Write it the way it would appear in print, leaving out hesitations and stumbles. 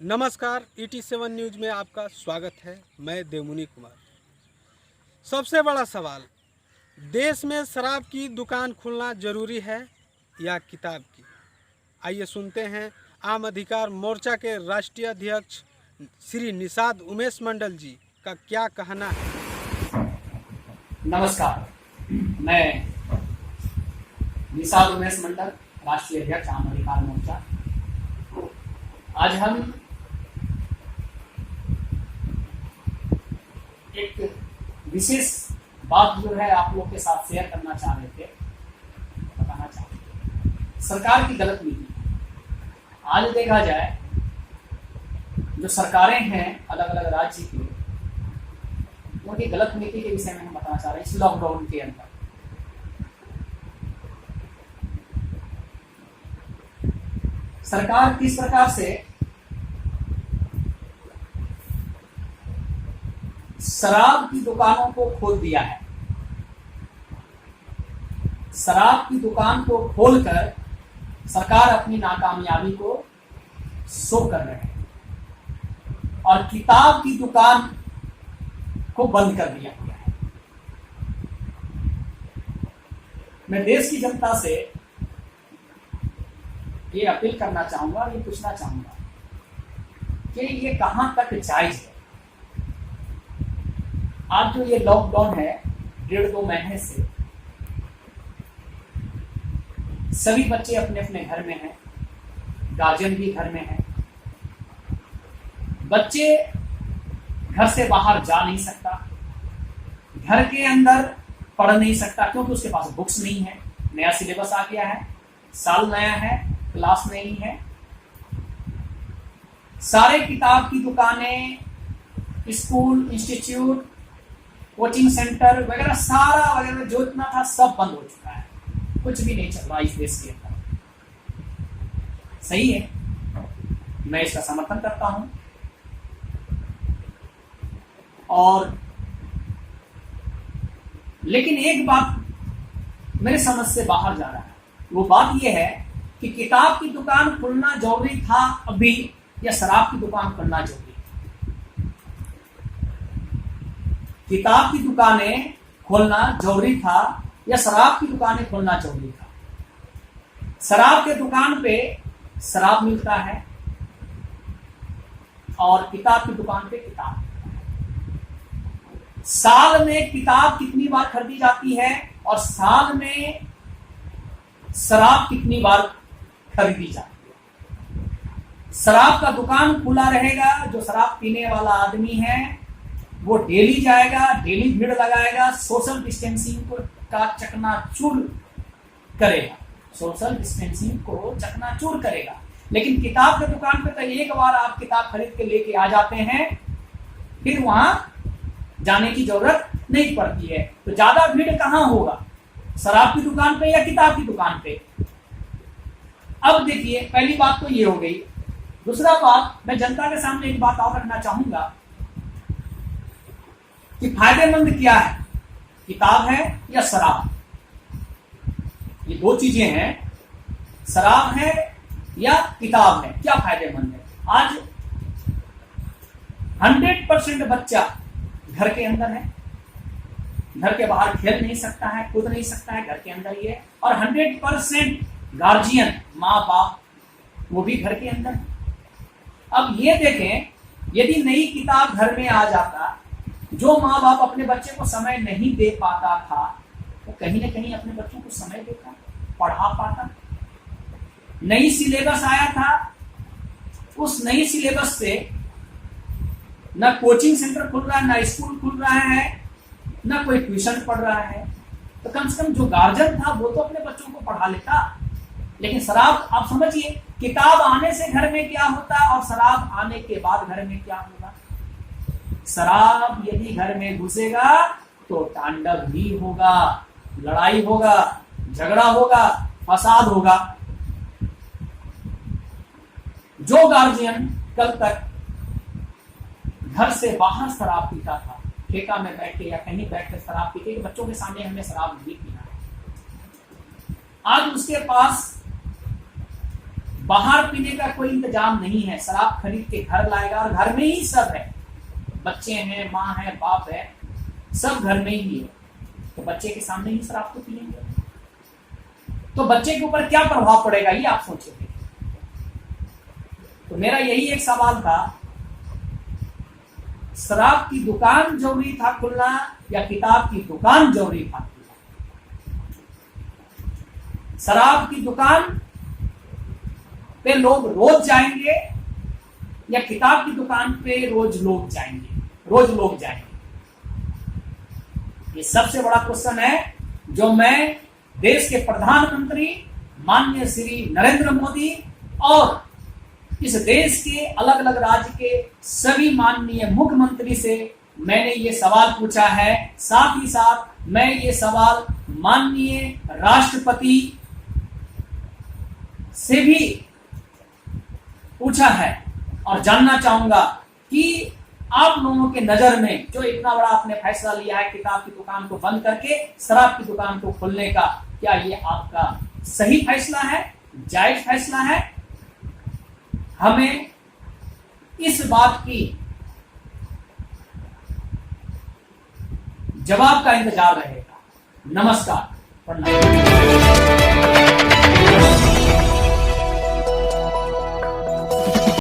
नमस्कार, ET7 news में आपका स्वागत है। मैं देवमुनि कुमार। सबसे बड़ा सवाल, देश में शराब की दुकान खुलना जरूरी है या किताब की? आइए सुनते हैं आम अधिकार मोर्चा के राष्ट्रीय अध्यक्ष श्री निषाद उमेश मंडल जी का क्या कहना है। नमस्कार, मैं निषाद उमेश मंडल, राष्ट्रीय अध्यक्ष आम अधिकार मोर्चा। आज हम एक विशेष बात जो है आप लोग के साथ शेयर करना चाह रहे थे, बताना चाहते थे। सरकार की गलत नीति। आज देखा जाए जो सरकारें हैं अलग अलग राज्य की, उनकी गलत नीति के विषय में हम बताना चाह रहे हैं। इस लॉकडाउन के अंदर सरकार किस प्रकार से शराब की दुकानों को खोल दिया है। शराब की दुकान को खोलकर सरकार अपनी नाकामयाबी को शो कर रहे हैं और किताब की दुकान को बंद कर दिया गया है। मैं देश की जनता से ये अपील करना चाहूंगा, ये पूछना चाहूंगा कि ये कहां तक जायज है। आज जो ये लॉकडाउन है 1.5-2 महीने से, सभी बच्चे अपने अपने घर में हैं, गार्जियन भी घर में है। बच्चे घर से बाहर जा नहीं सकता, घर के अंदर पढ़ नहीं सकता क्योंकि उसके पास बुक्स नहीं है। नया सिलेबस आ गया है, साल नया है, क्लास नहीं है। सारे किताब की दुकानें, स्कूल, इंस्टीट्यूट, कोचिंग सेंटर वगैरह सारा वगैरह जो इतना था सब बंद हो चुका है। कुछ भी नहीं चल रहा इस देश के अंदर। सही है, मैं इसका समर्थन करता हूं और लेकिन एक बात मेरे समझ से बाहर जा रहा है। वो बात यह है कि किताब की दुकान खुलना जरूरी था अभी या शराब की दुकान खुलना जरूरी? किताब की दुकानें खोलना जरूरी था या शराब की दुकानें खोलना जरूरी था? शराब के दुकान पे शराब मिलता है और किताब की दुकान पे किताब। साल में किताब कितनी बार खरीदी जाती है और साल में शराब कितनी बार खरीदी जाती है? शराब का दुकान खुला रहेगा, जो शराब पीने वाला आदमी है वो डेली जाएगा, डेली भीड़ लगाएगा, सोशल डिस्टेंसिंग को का चकनाचूर करेगा, सोशल डिस्टेंसिंग को चकनाचूर करेगा। लेकिन किताब की दुकान पे तो एक बार आप किताब खरीद के लेके आ जाते हैं, फिर वहां जाने की जरूरत नहीं पड़ती है। तो ज्यादा भीड़ कहां होगा, शराब की दुकान पे या किताब की दुकान पे? अब देखिए, पहली बात तो ये हो गई। दूसरा बात, मैं जनता के सामने एक बात और रखना चाहूंगा कि फायदेमंद क्या है, किताब है या शराब? ये दो चीजें हैं, शराब है या किताब है, क्या फायदेमंद है? आज 100% बच्चा घर के अंदर है, घर के बाहर खेल नहीं सकता है, कूद नहीं सकता है, घर के अंदर ही है। और 100% गार्जियन, माँ बाप, वो भी घर के अंदर है। अब ये देखें, यदि नई किताब घर में आ जाता, जो माँ बाप अपने बच्चे को समय नहीं दे पाता था, वो कहीं ना कहीं अपने बच्चों को समय देता, पढ़ा पाता। नई सिलेबस आया था, उस नई सिलेबस से ना कोचिंग सेंटर खुल रहा है, ना स्कूल खुल रहा है, ना कोई ट्यूशन पढ़ रहा है। तो कम से कम जो गार्जियन था वो तो अपने बच्चों को पढ़ा लेता। लेकिन शराब, आप समझिए, किताब आने से घर में क्या होता और शराब आने के बाद घर में क्या होगा। शराब यदि घर में घुसेगा तो तांडव ही होगा, लड़ाई होगा, झगड़ा होगा, फसाद होगा। जो गार्जियन कल तक घर से बाहर शराब पीता था, ठेका में बैठ के या कहीं बैठ कर शराब पीते कि बच्चों के सामने हमें शराब नहीं पीना है, आज उसके पास बाहर पीने का कोई इंतजाम नहीं है, शराब खरीद के घर लाएगा और घर में ही सब है, बच्चे हैं, माँ है, बाप है, सब घर में ही है, तो बच्चे के सामने ही शराब तो पिएंगे, तो बच्चे के ऊपर क्या प्रभाव पड़ेगा ये आप सोचेंगे। तो मेरा यही एक सवाल था, शराब की दुकान जरूरी था खुलना या किताब की दुकान जरूरी था खुलना? शराब की दुकान पे लोग रोज जाएंगे या किताब की दुकान पे रोज लोग जाएंगे? ये सबसे बड़ा क्वेश्चन है जो मैं देश के प्रधानमंत्री माननीय श्री नरेंद्र मोदी और इस देश के अलग अलग राज्य के सभी माननीय मुख्यमंत्री से मैंने ये सवाल पूछा है। साथ ही साथ मैं ये सवाल माननीय राष्ट्रपति से भी पूछा है और जानना चाहूंगा कि आप लोगों के नजर में जो इतना बड़ा आपने फैसला लिया है किताब की दुकान को बंद करके शराब की दुकान को खोलने का, क्या ये आपका सही फैसला है, जायज फैसला है? हमें इस बात की जवाब का इंतजार रहेगा। नमस्कार, प्रणाम।